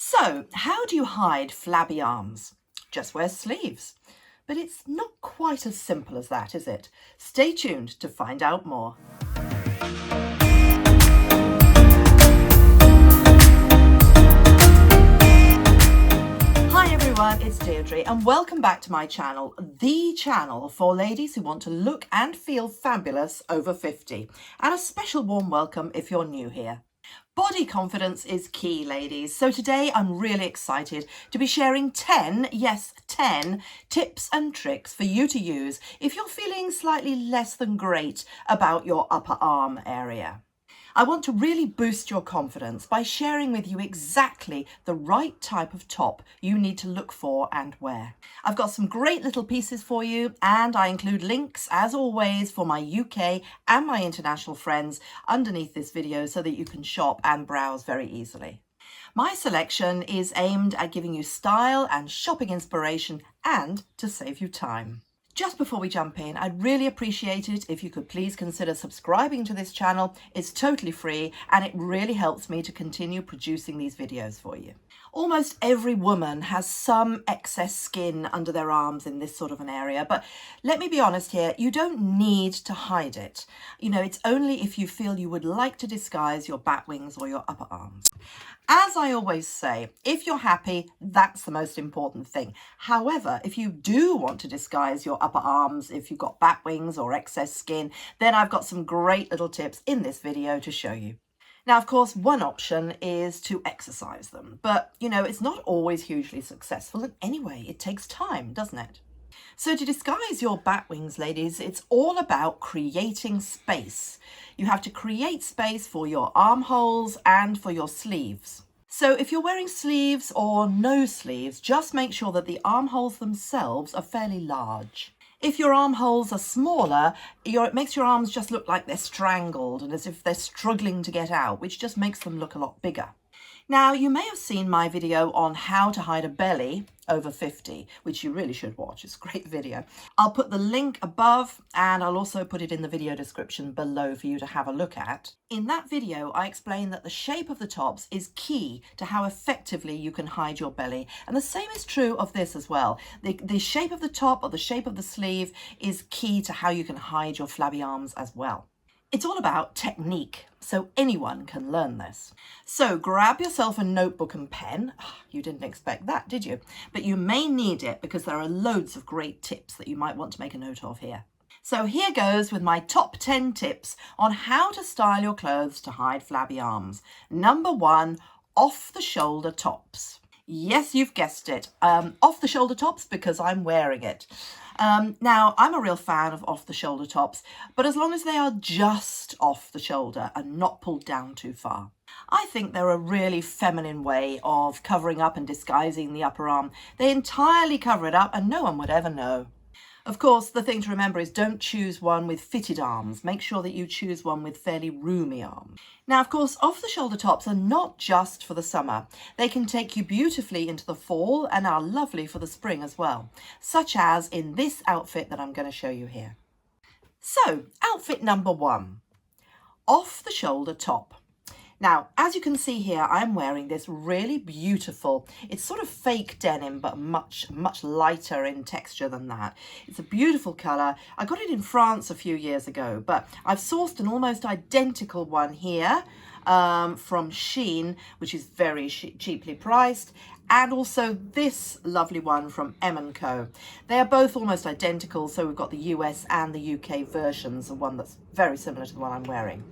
So, how do you hide flabby arms? Just wear sleeves. But it's not quite as simple as that, is it? Stay tuned to find out more. Hi everyone, it's Deirdre and welcome back to my channel, the channel for ladies who want to look and feel fabulous over 50. And a special warm welcome if you're new here. Body confidence is key, ladies. So today I'm really excited to be sharing 10, yes, 10 tips and tricks for you to use if you're feeling slightly less than great about your upper arm area. I want to really boost your confidence by sharing with you exactly the right type of top you need to look for and wear. I've got some great little pieces for you, and I include links, as always, for my UK and my international friends underneath this video so that you can shop and browse very easily. My selection is aimed at giving you style and shopping inspiration and to save you time. Just before we jump in, I'd really appreciate it if you could please consider subscribing to this channel. It's totally free and it really helps me to continue producing these videos for you. Almost every woman has some excess skin under their arms in this sort of an area, but let me be honest here, you don't need to hide it. You know, it's only if you feel you would like to disguise your batwings or your upper arms. As I always say, if you're happy, that's the most important thing. However, if you do want to disguise your upper arms, if you've got batwings or excess skin, then I've got some great little tips in this video to show you. Now, of course, one option is to exercise them, but you know, it's not always hugely successful. And anyway, it takes time, doesn't it? So to disguise your batwings, ladies, it's all about creating space. You have to create space for your armholes and for your sleeves. So if you're wearing sleeves or no sleeves, just make sure that the armholes themselves are fairly large. If your armholes are smaller, it makes your arms just look like they're strangled and as if they're struggling to get out, which just makes them look a lot bigger. Now, you may have seen my video on how to hide a belly over 50, which you really should watch. It's a great video. I'll put the link above and I'll also put it in the video description below for you to have a look at. In that video, I explain that the shape of the tops is key to how effectively you can hide your belly. And the same is true of this as well. The shape of the top or the shape of the sleeve is key to how you can hide your flabby arms as well. It's all about technique, so anyone can learn this. So grab yourself a notebook and pen. You didn't expect that, did you? But you may need it because there are loads of great tips that you might want to make a note of here. So here goes with my top 10 tips on how to style your clothes to hide flabby arms. Number 1, off-the-shoulder tops. Yes, you've guessed it. Off-the-shoulder tops because I'm wearing it. Now, I'm a real fan of off-the-shoulder tops, but as long as they are just off the shoulder and not pulled down too far. I think they're a really feminine way of covering up and disguising the upper arm. They entirely cover it up and no one would ever know. Of course, the thing to remember is don't choose one with fitted arms. Make sure that you choose one with fairly roomy arms. Now, of course, off-the-shoulder tops are not just for the summer. They can take you beautifully into the fall and are lovely for the spring as well, such as in this outfit that I'm going to show you here. So, outfit number 1, off-the-shoulder top. Now, as you can see here, I'm wearing this really beautiful, it's sort of fake denim, but much lighter in texture than that. It's a beautiful colour. I got it in France a few years ago, but I've sourced an almost identical one here from Shein, which is very cheaply priced, and also this lovely one from M&Co. They are both almost identical, so we've got the US and the UK versions of one that's very similar to the one I'm wearing.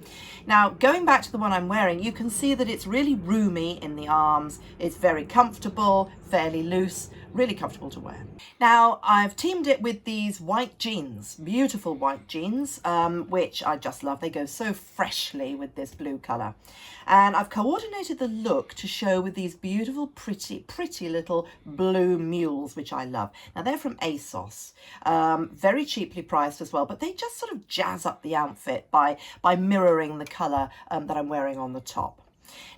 Now, going back to the one I'm wearing, you can see that it's really roomy in the arms. It's very comfortable, fairly loose, really comfortable to wear. Now, I've teamed it with these white jeans, beautiful white jeans, which I just love. They go so freshly with this blue colour. And I've coordinated the look to show with these beautiful, pretty little blue mules, which I love. Now, they're from ASOS, very cheaply priced as well, but they just sort of jazz up the outfit by mirroring the colour that I'm wearing on the top.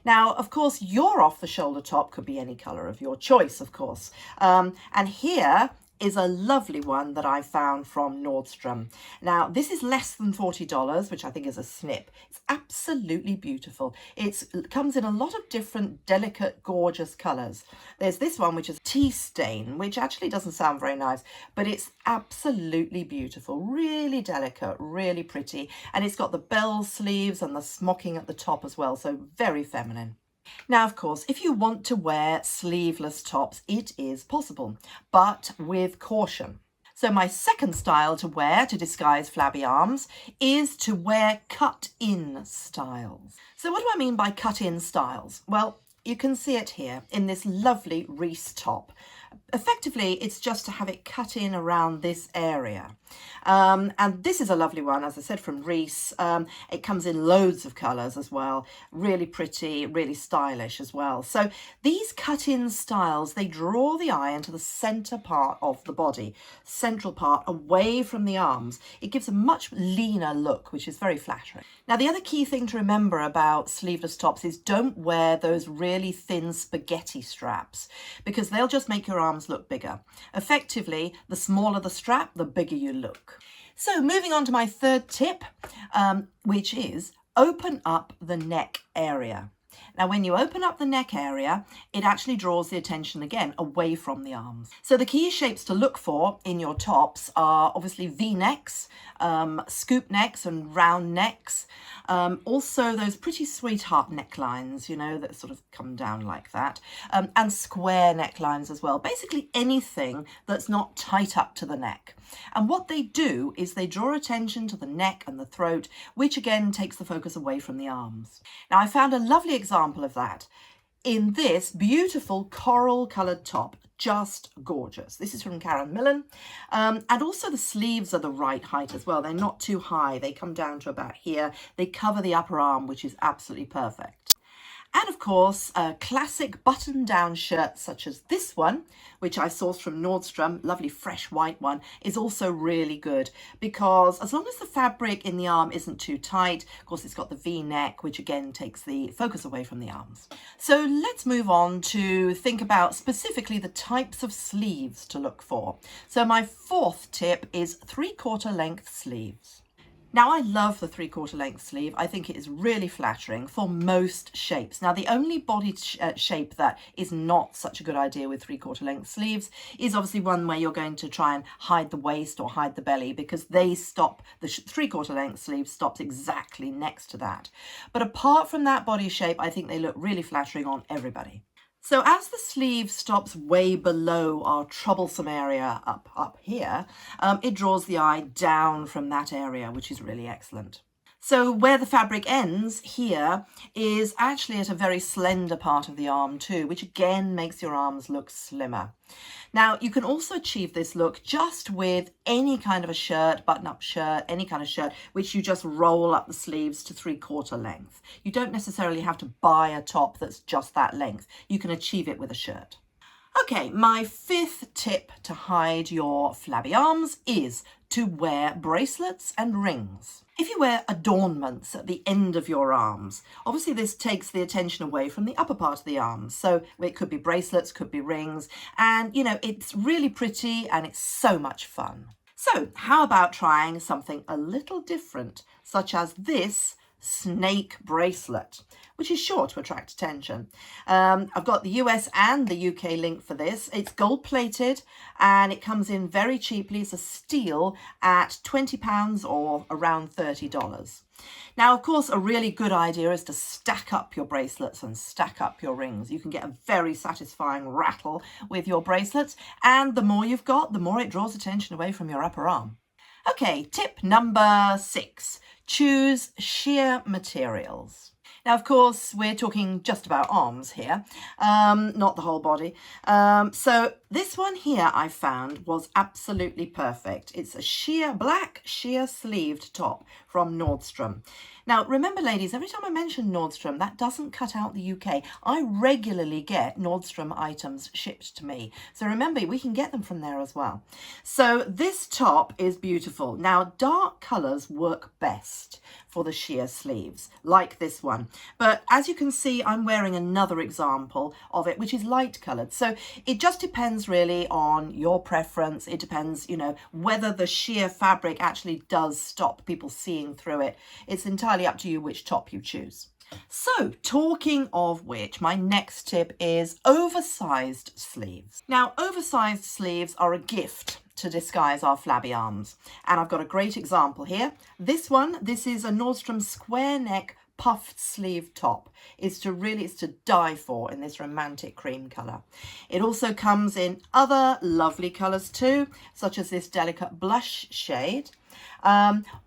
Now, of course, your off-the-shoulder top could be any colour of your choice, of course. And here is a lovely one that I found from Nordstrom. Now, this is less than $40, which I think is a snip. It's absolutely beautiful. It comes in a lot of different delicate, gorgeous colours. There's this one, which is tea stain, which actually doesn't sound very nice, but it's absolutely beautiful, really delicate, really pretty. And it's got the bell sleeves and the smocking at the top as well, so very feminine. Now, of course, if you want to wear sleeveless tops, it is possible, but with caution. So my second style to wear to disguise flabby arms is to wear cut-in styles. So what do I mean by cut-in styles? Well, you can see it here in this lovely Reese top. Effectively, it's just to have it cut in around this area. And this is a lovely one, as I said, from Reese. It comes in loads of colours as well. Really pretty, really stylish as well. So these cut-in styles, they draw the eye into the centre part of the body, central part, away from the arms. It gives a much leaner look, which is very flattering. Now, the other key thing to remember about sleeveless tops is don't wear those really thin spaghetti straps, because they'll just make your arms look bigger. Effectively, the smaller the strap, the bigger you look. So moving on to my third tip, which is open up the neck area. Now, when you open up the neck area, it actually draws the attention again away from the arms. So the key shapes to look for in your tops are obviously V-necks, scoop necks and round necks. Also those pretty sweetheart necklines, you know, that sort of come down like that. And square necklines as well. Basically anything that's not tight up to the neck. And what they do is they draw attention to the neck and the throat, which again takes the focus away from the arms. Now, I found a lovely example of that in this beautiful coral coloured top. Just gorgeous. This is from Karen Millen. And also the sleeves are the right height as well. They're not too high. They come down to about here. They cover the upper arm, which is absolutely perfect. And of course, a classic button-down shirt such as this one, which I sourced from Nordstrom, lovely fresh white one, is also really good because as long as the fabric in the arm isn't too tight, of course it's got the V-neck, which again takes the focus away from the arms. So let's move on to think about specifically the types of sleeves to look for. So my fourth tip is 3/4 length sleeves. Now, I love the 3/4 length sleeve. I think it is really flattering for most shapes. Now, the only body shape that is not such a good idea with 3/4 length sleeves is obviously one where you're going to try and hide the waist or hide the belly, because they stop, the 3/4 length sleeve stops exactly next to that. But apart from that body shape, I think they look really flattering on everybody. So as the sleeve stops way below our troublesome area up here, it draws the eye down from that area, which is really excellent. So where the fabric ends here is actually at a very slender part of the arm too, which again makes your arms look slimmer. Now, you can also achieve this look just with any kind of a shirt, button-up shirt, any kind of shirt, which you just roll up the sleeves to 3/4 length. You don't necessarily have to buy a top that's just that length. You can achieve it with a shirt. Okay, my fifth tip to hide your flabby arms is to wear bracelets and rings. If you wear adornments at the end of your arms, obviously this takes the attention away from the upper part of the arms. So it could be bracelets, could be rings, and you know, it's really pretty and it's so much fun. So how about trying something a little different, such as this snake bracelet, which is sure to attract attention. I've got the US and the UK link for this. It's gold plated and it comes in very cheaply. It's a steal at £20 or around $30. Now, of course, a really good idea is to stack up your bracelets and stack up your rings. You can get a very satisfying rattle with your bracelets, and the more you've got, the more it draws attention away from your upper arm. Okay, tip number 6. Choose sheer materials. Now, of course, we're talking just about arms here, not the whole body. So this one here I found was absolutely perfect. It's a black sheer sleeved top from Nordstrom. Now, remember, ladies, every time I mention Nordstrom, that doesn't cut out the UK. I regularly get Nordstrom items shipped to me. So remember, we can get them from there as well. So this top is beautiful. Now, dark colours work best for the sheer sleeves, like this one. But as you can see, I'm wearing another example of it, which is light coloured. So it just depends depends really on your preference. It depends, you know, whether the sheer fabric actually does stop people seeing through it. It's entirely up to you which top you choose. So, talking of which, my next tip is oversized sleeves. Now, oversized sleeves are a gift to disguise our flabby arms. And I've got a great example here. This is a Nordstrom square neck puffed sleeve top. It's to die for in this romantic cream colour. It also comes in other lovely colours too, such as this delicate blush shade.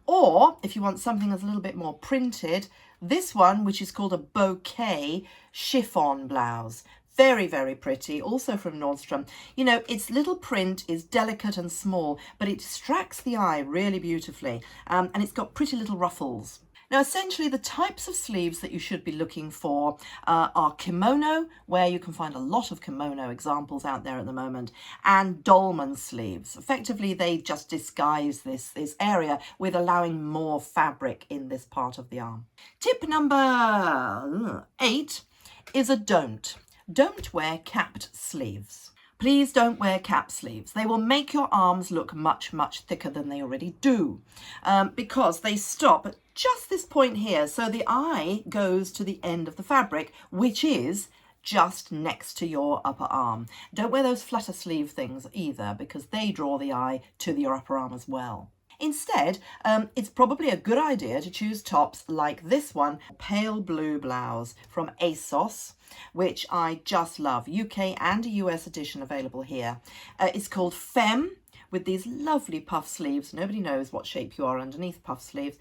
Or if you want something that's a little bit more printed, this one, which is called a bouquet chiffon blouse. Very, very pretty, also from Nordstrom. You know, its little print is delicate and small, but it distracts the eye really beautifully. And it's got pretty little ruffles. Now, essentially, the types of sleeves that you should be looking for are kimono, where you can find a lot of kimono examples out there at the moment, and dolman sleeves. Effectively, they just disguise this area with allowing more fabric in this part of the arm. Tip number 8 is a don't. Don't wear capped sleeves. Please don't wear cap sleeves. They will make your arms look much, much thicker than they already do because they stop at just this point here. So the eye goes to the end of the fabric, which is just next to your upper arm. Don't wear those flutter sleeve things either because they draw the eye to your upper arm as well. Instead, it's probably a good idea to choose tops like this one, pale blue blouse from ASOS, which I just love. UK and a US edition available here. It's called Femme, with these lovely puff sleeves. Nobody knows what shape you are underneath puff sleeves.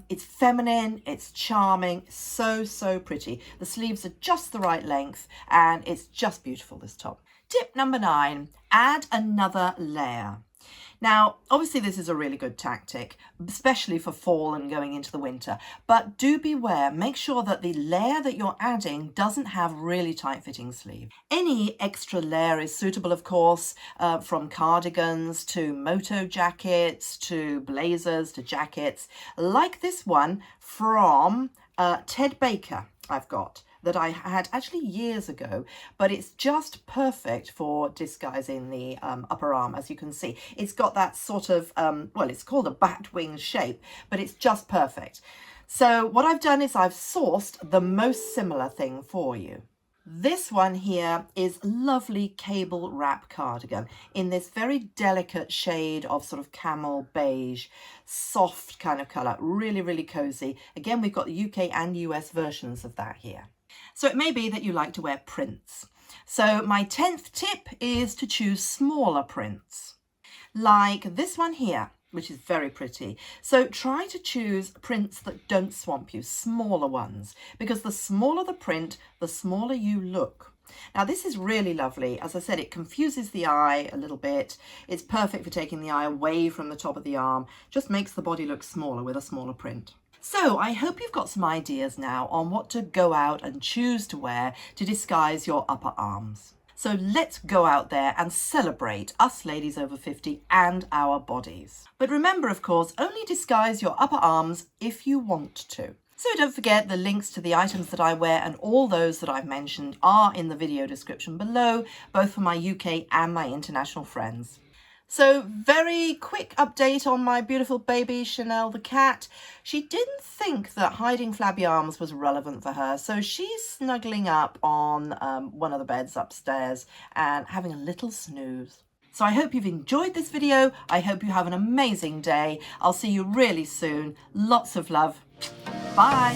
It's feminine, it's charming, so, so pretty. The sleeves are just the right length and it's just beautiful, this top. Tip number 9, add another layer. Now, obviously this is a really good tactic, especially for fall and going into the winter, but do beware, make sure that the layer that you're adding doesn't have really tight fitting sleeve. Any extra layer is suitable, of course, from cardigans to moto jackets, to blazers, to jackets, like this one from Ted Baker I've got, that I had actually years ago, but it's just perfect for disguising the upper arm. As you can see, it's got that sort of, well, it's called a Batwings shape, but it's just perfect. So what I've done is I've sourced the most similar thing for you. This one here is lovely cable wrap cardigan in this very delicate shade of sort of camel beige, soft kind of colour, really, really cozy. Again, we've got the UK and US versions of that here. So it may be that you like to wear prints. So my 10th tip is to choose smaller prints, like this one here, which is very pretty. So try to choose prints that don't swamp you, smaller ones, because the smaller the print, the smaller you look. Now this is really lovely. As I said, it confuses the eye a little bit. It's perfect for taking the eye away from the top of the arm, just makes the body look smaller with a smaller print. So I hope you've got some ideas now on what to go out and choose to wear to disguise your upper arms. So let's go out there and celebrate us ladies over 50 and our bodies. But remember, of course, only disguise your upper arms if you want to. So don't forget the links to the items that I wear and all those that I've mentioned are in the video description below, both for my UK and my international friends. So very quick update on my beautiful baby Chanel the cat. She didn't think that hiding flabby arms was relevant for her, so she's snuggling up on one of the beds upstairs and having a little snooze. So I hope you've enjoyed this video. I hope you have an amazing day. I'll see you really soon. Lots of love. Bye.